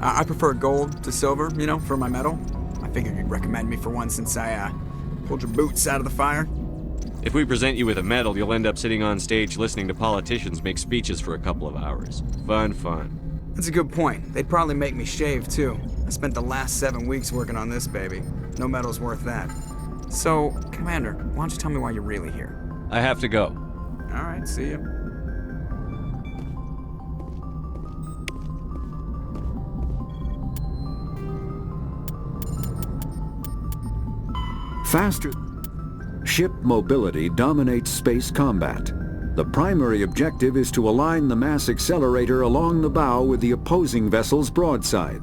I prefer gold to silver, you know, for my metal. I figured you'd recommend me for one since I pulled your boots out of the fire. If we present you with a medal, you'll end up sitting on stage listening to politicians make speeches for a couple of hours. Fun. That's a good point. They'd probably make me shave, too. I spent the last 7 weeks working on this baby. No medal's worth that. So, Commander, why don't you tell me why you're really here? I have to go. All right, see ya. Faster ship mobility dominates space combat. The primary objective is to align the mass accelerator along the bow with the opposing vessel's broadside.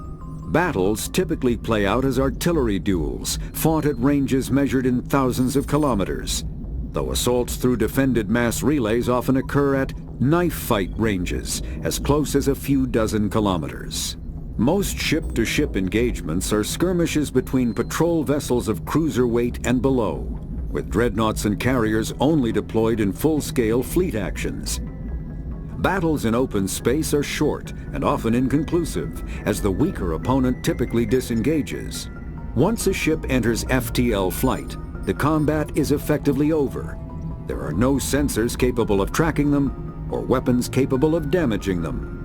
Battles typically play out as artillery duels, fought at ranges measured in thousands of kilometers, though assaults through defended mass relays often occur at knife fight ranges, as close as a few dozen kilometers. Most ship-to-ship engagements are skirmishes between patrol vessels of cruiser weight and below, with dreadnoughts and carriers only deployed in full-scale fleet actions. Battles in open space are short and often inconclusive, as the weaker opponent typically disengages. Once a ship enters FTL flight, the combat is effectively over. There are no sensors capable of tracking them or weapons capable of damaging them.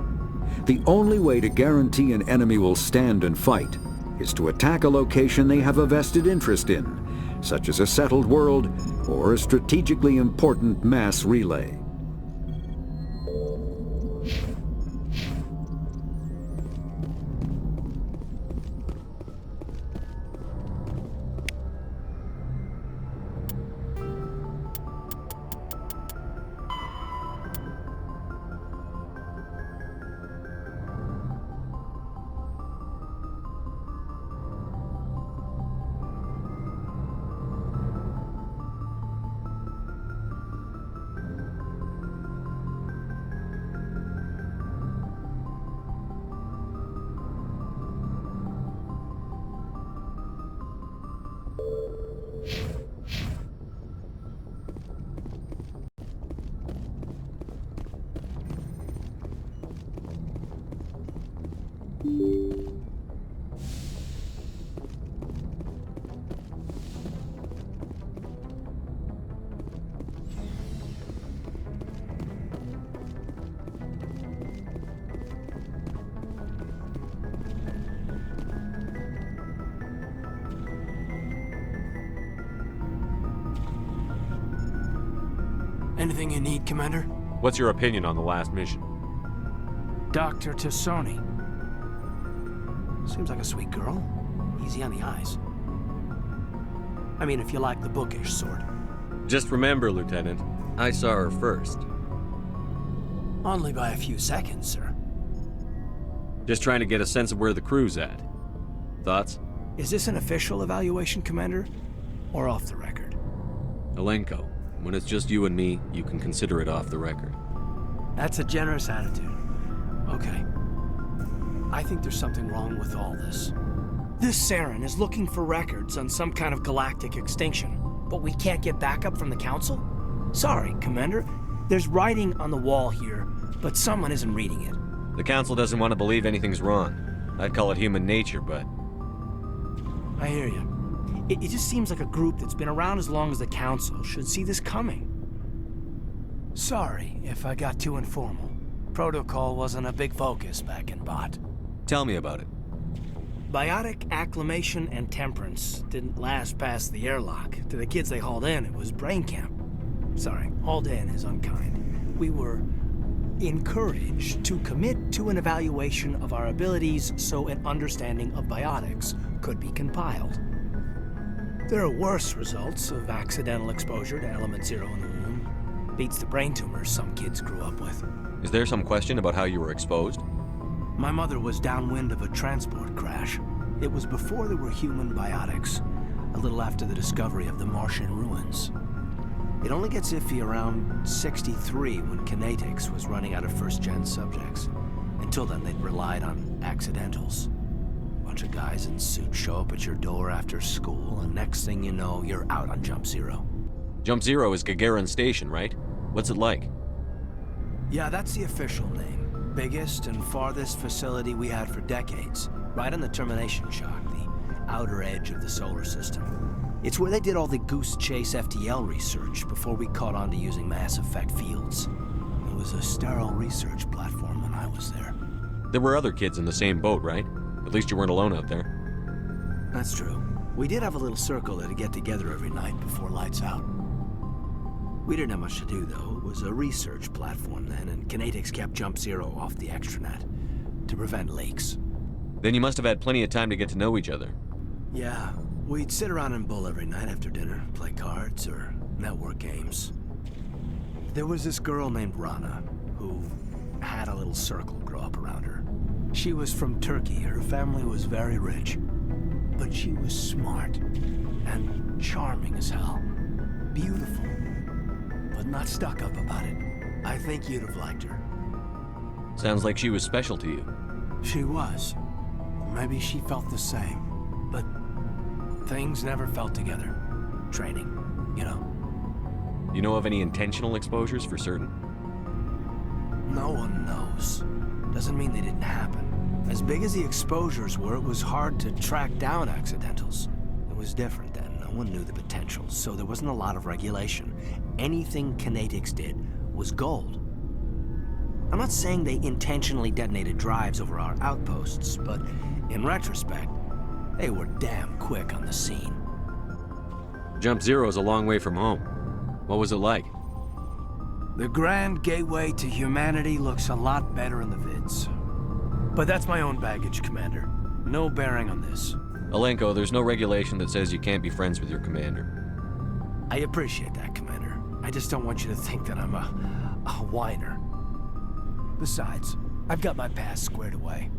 The only way to guarantee an enemy will stand and fight is to attack a location they have a vested interest in, such as a settled world or a strategically important mass relay. Anything you need, Commander? What's your opinion on the last mission? Dr. Tassoni. Seems like a sweet girl. Easy on the eyes. I mean, if you like the bookish sort. Just remember, Lieutenant, I saw her first. Only by a few seconds, sir. Just trying to get a sense of where the crew's at. Thoughts? Is this an official evaluation, Commander? Or off the record? Alenko, when it's just you and me, you can consider it off the record. That's a generous attitude. Okay. I think there's something wrong with all this. This Saren is looking for records on some kind of galactic extinction, but we can't get backup from the Council? Sorry, Commander. There's writing on the wall here, but someone isn't reading it. The Council doesn't want to believe anything's wrong. I'd call it human nature, but... I hear you. It just seems like a group that's been around as long as the Council should see this coming. Sorry if I got too informal. Protocol wasn't a big focus back in Bot. Tell me about it. Biotic acclimation and temperance didn't last past the airlock. To the kids they hauled in, it was brain camp. Sorry, hauled in is unkind. We were encouraged to commit to an evaluation of our abilities so an understanding of biotics could be compiled. There are worse results of accidental exposure to element 0 in the womb. Beats the brain tumors some kids grew up with. Is there some question about how you were exposed? My mother was downwind of a transport crash. It was before there were human biotics, a little after the discovery of the Martian ruins. It only gets iffy around 63 when kinetics was running out of first-gen subjects. Until then, they'd relied on accidentals. Bunch of guys in suits show up at your door after school, and next thing you know, you're out on Jump Zero. Jump Zero is Gagarin Station, right? What's it like? Yeah, that's the official name. biggest and farthest facility we had for decades, right on the termination shock, the outer edge of the solar system. It's where they did all the Goose Chase FTL research before we caught on to using mass effect fields. It was a sterile research platform when I was there. There were other kids in the same boat, right? At least you weren't alone out there. That's true. We did have a little circle that'd get together every night before lights out. We didn't have much to do, though. It was a research platform then, and Kinetics kept Jump Zero off the extranet to prevent leaks. Then you must have had plenty of time to get to know each other. Yeah, we'd sit around and bull every night after dinner, play cards or network games. There was this girl named Rana, who had a little circle grow up around her. She was from Turkey. Her family was very rich. But she was smart and charming as hell. Beautiful, but not stuck up about it. I think you'd have liked her. Sounds like she was special to you. She was. Maybe she felt the same. But things never felt together. Training, you know. You know of any intentional exposures for certain? No one knows. Doesn't mean they didn't happen. As big as the exposures were, it was hard to track down accidentals. It was different then. No one knew the potential, so there wasn't a lot of regulation. Anything Kinetics did was gold. I'm not saying they intentionally detonated drives over our outposts, but in retrospect, they were damn quick on the scene. Jump Zero's a long way from home. What was it like? The grand gateway to humanity looks a lot better in the vids. But that's my own baggage, Commander. No bearing on this. Alenko, there's no regulation that says you can't be friends with your commander. I appreciate that, Commander. I just don't want you to think that I'm a whiner. Besides, I've got my past squared away.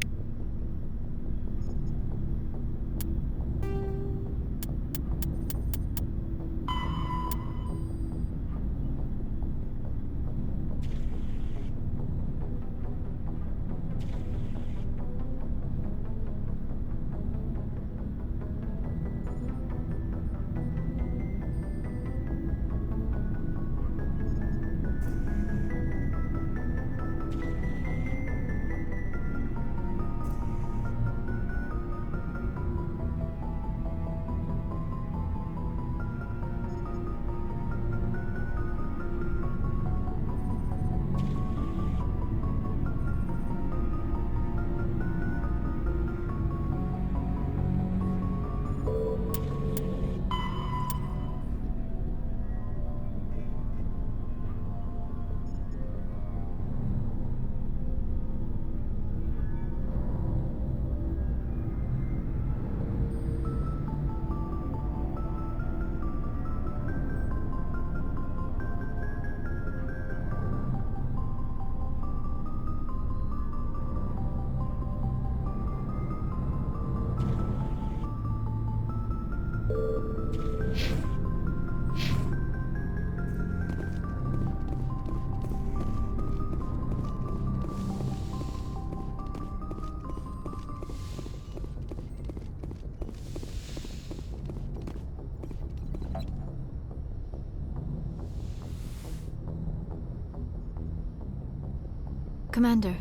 Commander,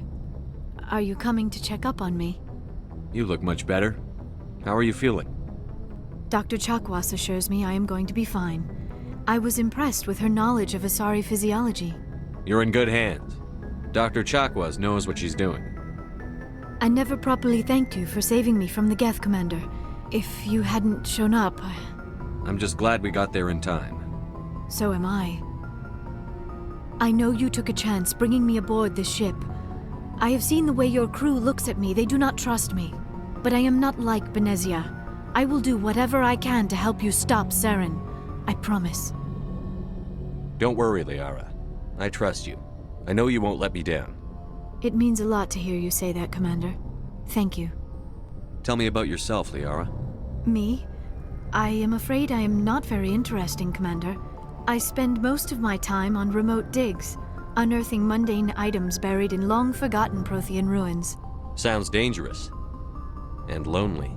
are you coming to check up on me? You look much better. How are you feeling? Dr. Chakwas assures me I am going to be fine. I was impressed with her knowledge of Asari physiology. You're in good hands. Dr. Chakwas knows what she's doing. I never properly thanked you for saving me from the Geth, Commander. If you hadn't shown up, I'm just glad we got there in time. so am I. I know you took a chance bringing me aboard this ship. I have seen the way your crew looks at me. They do not trust me. But I am not like Benezia. I will do whatever I can to help you stop Saren. I promise. Don't worry, Liara. I trust you. I know you won't let me down. It means a lot to hear you say that, Commander. Thank you. Tell me about yourself, Liara. Me? I am afraid I am not very interesting, Commander. I spend most of my time on remote digs, unearthing mundane items buried in long-forgotten Prothean ruins. Sounds dangerous. And lonely.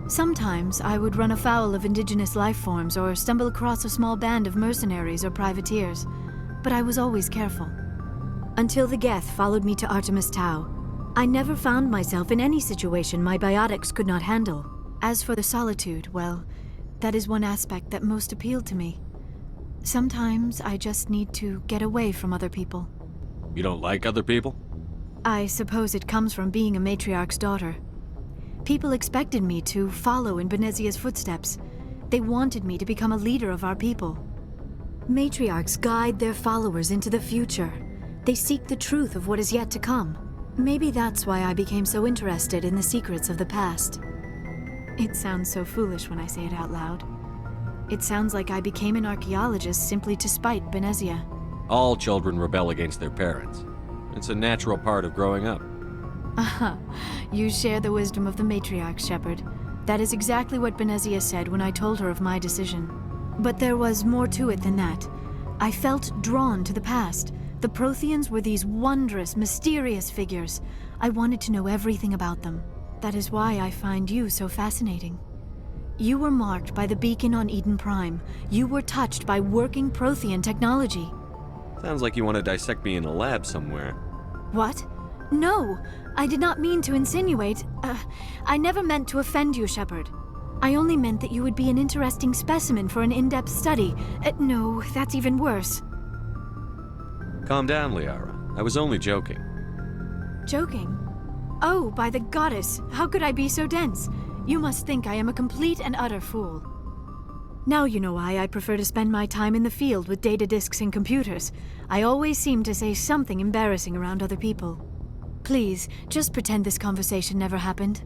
Sometimes I would run afoul of indigenous life forms or stumble across a small band of mercenaries or privateers, but I was always careful. until the Geth followed me to Artemis Tau. I never found myself in any situation my biotics could not handle. As for the solitude, well, that is one aspect that most appealed to me. Sometimes I just need to get away from other people. You don't like other people? I suppose it comes from being a matriarch's daughter. People expected me to follow in Benezia's footsteps. They wanted me to become a leader of our people. Matriarchs guide their followers into the future. They seek the truth of what is yet to come. Maybe that's why I became so interested in the secrets of the past. It sounds so foolish when I say it out loud. It sounds like I became an archaeologist simply to spite Benezia. All children rebel against their parents. It's a natural part of growing up. Aha, you share the wisdom of the matriarch, Shepard. That is exactly what Benezia said when I told her of my decision. But there was more to it than that. I felt drawn to the past. The Protheans were these wondrous, mysterious figures. I wanted to know everything about them. That is why I find you so fascinating. You were marked by the beacon on Eden Prime. You were touched by working Prothean technology. Sounds like you want to dissect me in a lab somewhere. What? No, I did not mean to insinuate. I never meant to offend you, Shepard. I only meant that you would be an interesting specimen for an in-depth study. No, that's even worse. Calm down, Liara. I was only joking. Joking? Oh, by the goddess, how could I be so dense? You must think I am a complete and utter fool. Now you know why I prefer to spend my time in the field with data disks and computers. I always seem to say something embarrassing around other people. Please, just pretend this conversation never happened.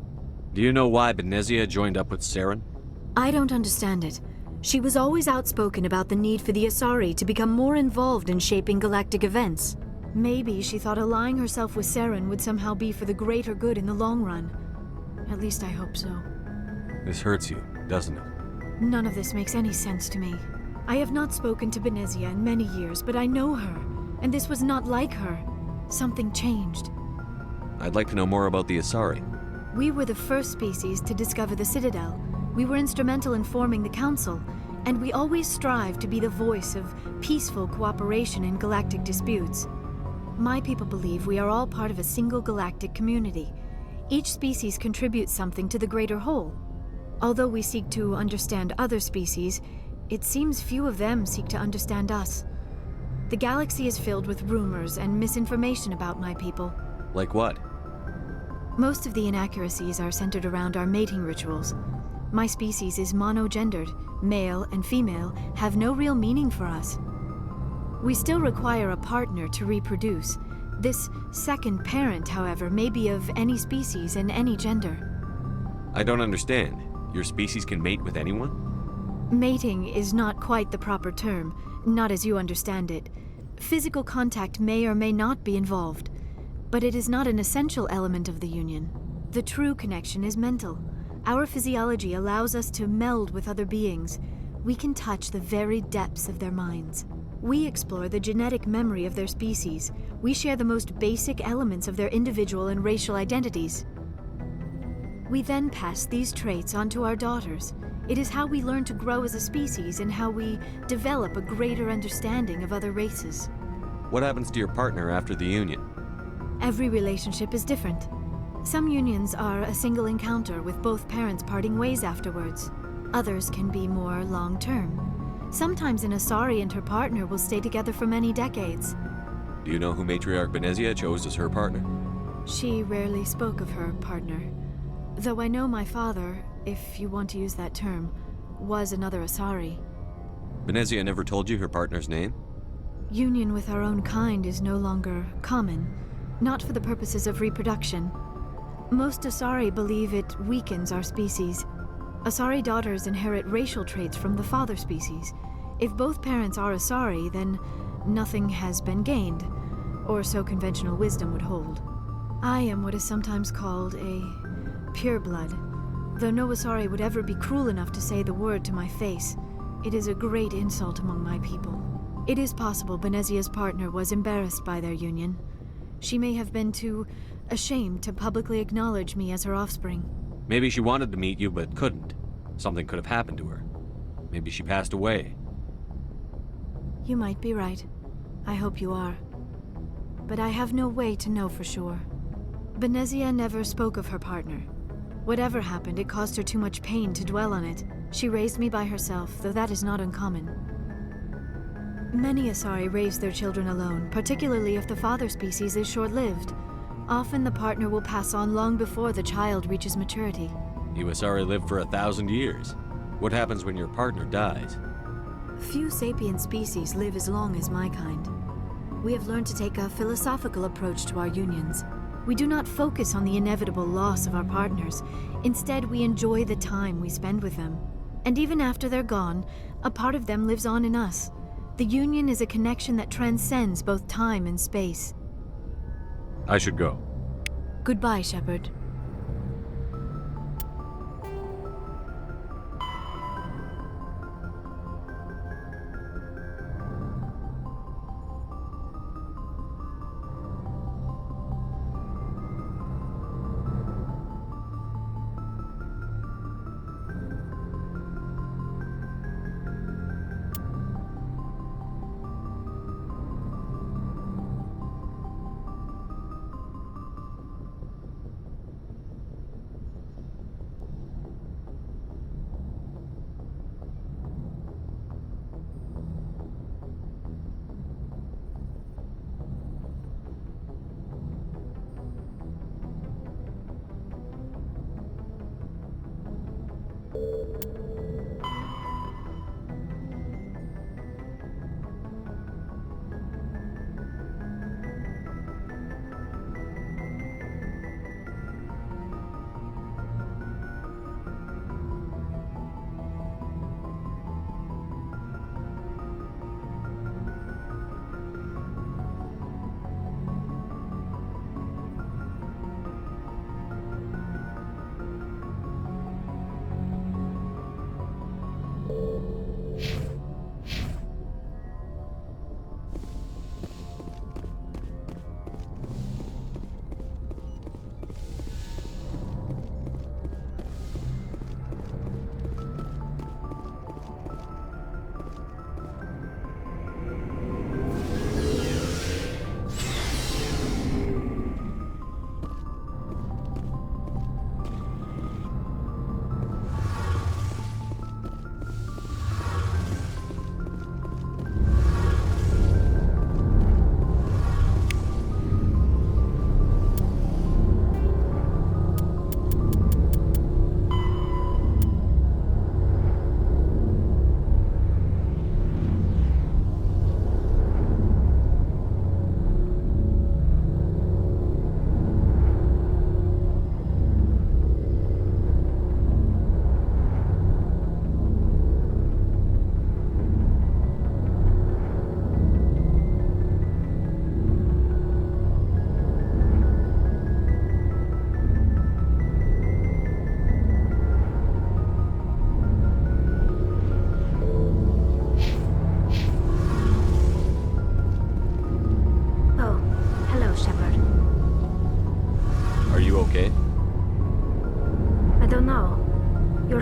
Do you know why Benezia joined up with Saren? I don't understand it. She was always outspoken about the need for the Asari to become more involved in shaping galactic events. Maybe she thought allying herself with Saren would somehow be for the greater good in the long run. At least I hope so. This hurts you, doesn't it? None of this makes any sense to me. I have not spoken to Benezia in many years, but I know her, and this was not like her. Something changed. I'd like to know more about the Asari. We were the first species to discover the Citadel. We were instrumental in forming the Council, and we always strive to be the voice of peaceful cooperation in galactic disputes. My people believe we are all part of a single galactic community. Each species contributes something to the greater whole. Although we seek to understand other species, it seems few of them seek to understand us. The galaxy is filled with rumors and misinformation about my people. Like what? Most of the inaccuracies are centered around our mating rituals. My species is monogendered. Male and female have no real meaning for us. We still require a partner to reproduce. This second parent, however, may be of any species and any gender. I don't understand. Your species can mate with anyone? Mating is not quite the proper term, not as you understand it. Physical contact may or may not be involved, but it is not an essential element of the union. The true connection is mental. Our physiology allows us to meld with other beings. We can touch the very depths of their minds. We explore the genetic memory of their species. We share the most basic elements of their individual and racial identities. We then pass these traits on to our daughters. It is how we learn to grow as a species and how we develop a greater understanding of other races. What happens to your partner after the union? Every relationship is different. Some unions are a single encounter with both parents parting ways afterwards. Others can be more long-term. Sometimes an Asari and her partner will stay together for many decades. Do you know who Matriarch Benezia chose as her partner? She rarely spoke of her partner. Though I know my father, if you want to use that term, was another Asari. Benezia never told you her partner's name? Union with our own kind is no longer common, not for the purposes of reproduction. Most Asari believe it weakens our species. Asari daughters inherit racial traits from the father species. If both parents are Asari, then nothing has been gained, or so conventional wisdom would hold. I am what is sometimes called a pureblood. Though no Asari would ever be cruel enough to say the word to my face, it is a great insult among my people. It is possible Benezia's partner was embarrassed by their union. She may have been too ashamed to publicly acknowledge me as her offspring. Maybe she wanted to meet you but couldn't. Something could have happened to her. Maybe she passed away. You might be right. I hope you are. but I have no way to know for sure. Benezia never spoke of her partner. Whatever happened, it caused her too much pain to dwell on it. She raised me by herself, though that is not uncommon. Many Asari raise their children alone, particularly if the father species is short-lived. Often the partner will pass on long before the child reaches maturity. You Asari live for 1,000 years. What happens when your partner dies? Few sapient species live as long as my kind. We have learned to take a philosophical approach to our unions. We do not focus on the inevitable loss of our partners. Instead, we enjoy the time we spend with them. And even after they're gone, a part of them lives on in us. The union is a connection that transcends both time and space. I should go. Goodbye, Shepard.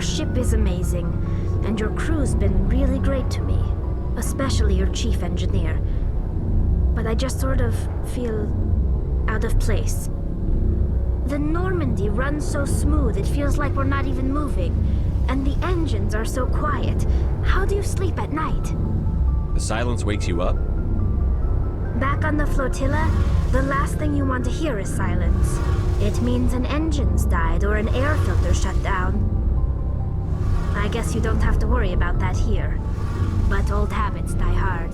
Your ship is amazing, and your crew's been really great to me, especially your chief engineer. But I just sort of feel out of place. The Normandy runs so smooth it feels like we're not even moving, and the engines are so quiet. How do you sleep at night? The silence wakes you up? Back on the flotilla, the last thing you want to hear is silence. It means an engine's died or an air filter shut down. I guess you don't have to worry about that here. But old habits die hard.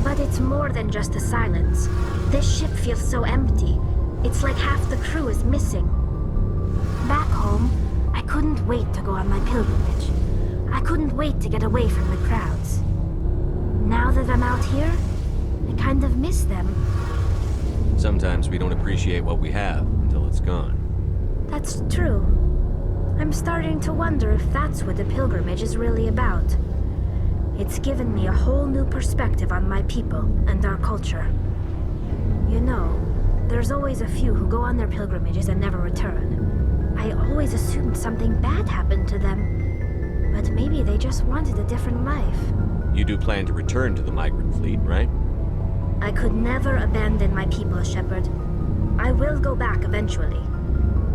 But it's more than just the silence. This ship feels so empty. It's like half the crew is missing. Back home, I couldn't wait to go on my pilgrimage. I couldn't wait to get away from the crowds. Now that I'm out here, I kind of miss them. Sometimes we don't appreciate what we have until it's gone. That's true. I'm starting to wonder if that's what the pilgrimage is really about. It's given me a whole new perspective on my people and our culture. You know, there's always a few who go on their pilgrimages and never return. I always assumed something bad happened to them, but maybe they just wanted a different life. You do plan to return to the migrant fleet, right? I could never abandon my people, Shepard. I will go back eventually.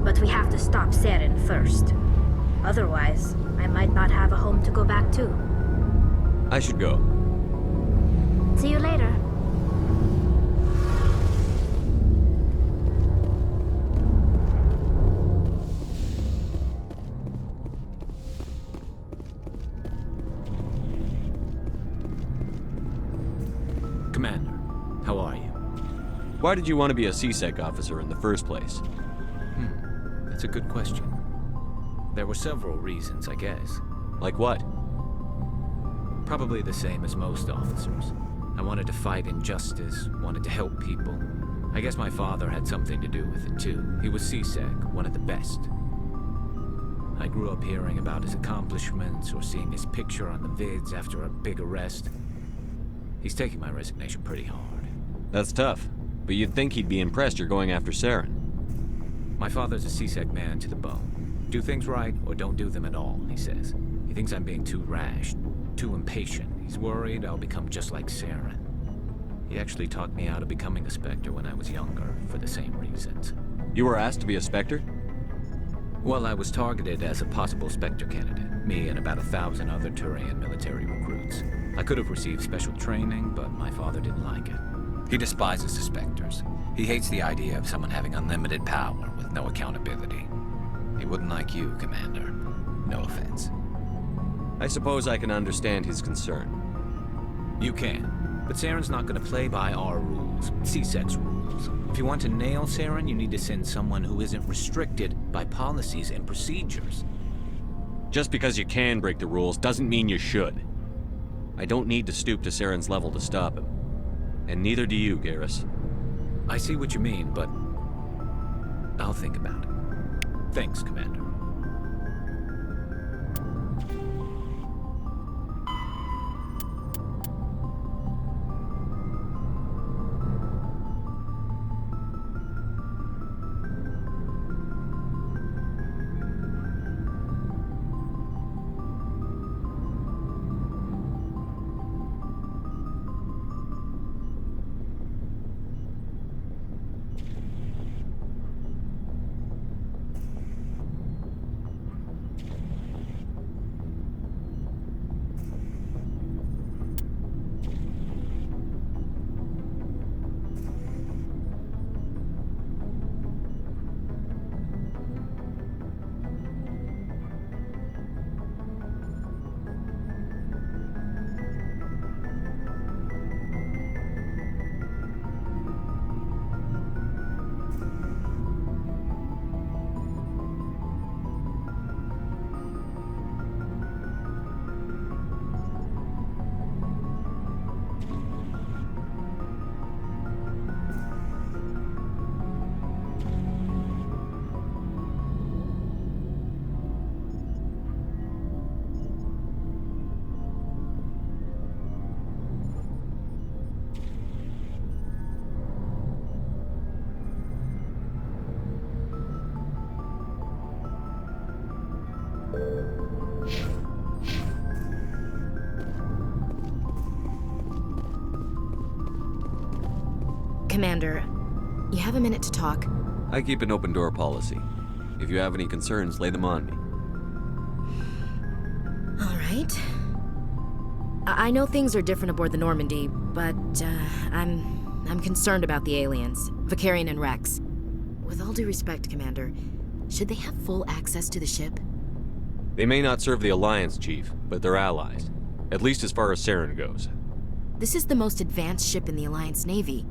But we have to stop Saren first. Otherwise, I might not have a home to go back to. I should go. See you later. Commander, how are you? Why did you want to be a CSEC officer in the first place? That's a good question. There were several reasons, I guess. Like what? Probably the same as most officers. I wanted to fight injustice, wanted to help people. I guess my father had something to do with it too. He was CSEC, one of the best. I grew up hearing about his accomplishments or seeing his picture on the vids after a big arrest. He's taking my resignation pretty hard. That's tough, but you'd think he'd be impressed you're going after Saren. My father's a CSEC man to the bone. Do things right or don't do them at all, he says. He thinks I'm being too rash, too impatient. He's worried I'll become just like Saren. He actually talked me out of becoming a Spectre when I was younger, for the same reasons. You were asked to be a Spectre? Well, I was targeted as a possible Spectre candidate, me and about 1,000 other Turian military recruits. I could have received special training, but my father didn't like it. He despises the Spectres. He hates the idea of someone having unlimited power with no accountability. He wouldn't like you, Commander. No offense. I suppose I can understand his concern. You can, but Saren's not going to play by our rules, CSEC's rules. If you want to nail Saren, you need to send someone who isn't restricted by policies and procedures. Just because you can break the rules doesn't mean you should. I don't need to stoop to Saren's level to stop him. And neither do you, Garrus. I see what you mean, but I'll think about it. Thanks, Commander. Commander, you have a minute to talk? I keep an open door policy. If you have any concerns, lay them on me. All right. I know things are different aboard the Normandy, but I'm concerned about the aliens, Vicarian and Rex. With all due respect, Commander, should they have full access to the ship? They may not serve the Alliance, Chief, but they're allies. At least as far as Saren goes. This is the most advanced ship in the Alliance Navy.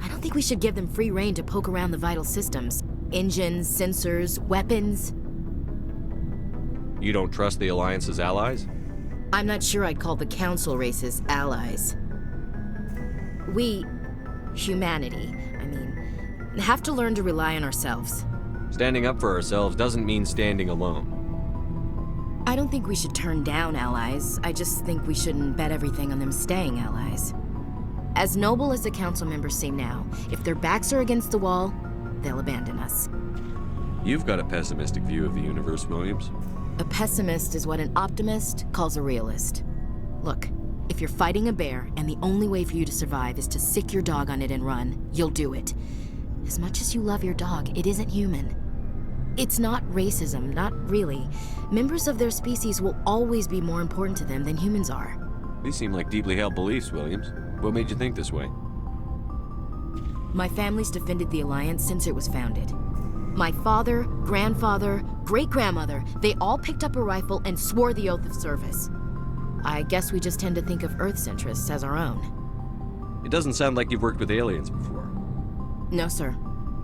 I don't think we should give them free rein to poke around the vital systems. Engines, sensors, weapons. You don't trust the Alliance's allies? I'm not sure I'd call the Council races allies. We, humanity, have to learn to rely on ourselves. Standing up for ourselves doesn't mean standing alone. I don't think we should turn down allies. I just think we shouldn't bet everything on them staying allies. As noble as the Council members seem now, if their backs are against the wall, they'll abandon us. You've got a pessimistic view of the universe, Williams. A pessimist is what an optimist calls a realist. Look, If you're fighting a bear and the only way for you to survive is to sick your dog on it and run, you'll do it. As much as you love your dog, it isn't human. It's not racism, not really. Members of their species will always be more important to them than humans are. These seem like deeply held beliefs, Williams. What made you think this way? My family's defended the Alliance since it was founded. My father, grandfather, great-grandmother, they all picked up a rifle and swore the oath of service. I guess we just tend to think of Earth's interests as our own. It doesn't sound like you've worked with aliens before. No, sir.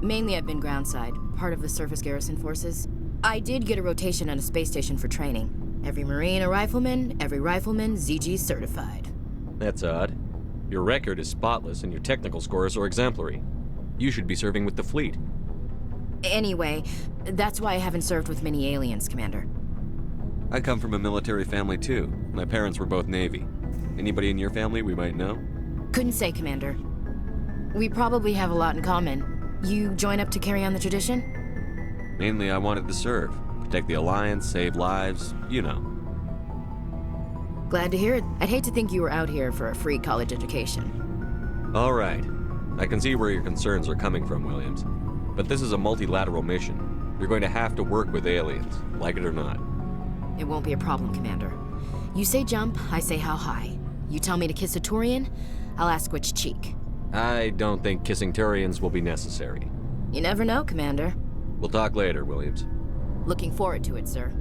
Mainly I've been groundside, part of the surface garrison forces. I did get a rotation on a space station for training. Every Marine a rifleman, every rifleman ZG certified. That's odd. Your record is spotless and your technical scores are exemplary. You should be serving with the fleet. Anyway, that's why I haven't served with many aliens, Commander. I come from a military family too. My parents were both Navy. Anybody in your family we might know? Couldn't say, Commander. We probably have a lot in common. You join up to carry on the tradition? Mainly I wanted to serve. Protect the Alliance, save lives, you know. Glad to hear it. I'd hate to think you were out here for a free college education. All right. I can see where your concerns are coming from, Williams. But this is a multilateral mission. You're going to have to work with aliens, like it or not. It won't be a problem, Commander. You say jump, I say how high. You tell me to kiss a Turian, I'll ask which cheek. I don't think kissing Turians will be necessary. You never know, Commander. We'll talk later, Williams. Looking forward to it, sir.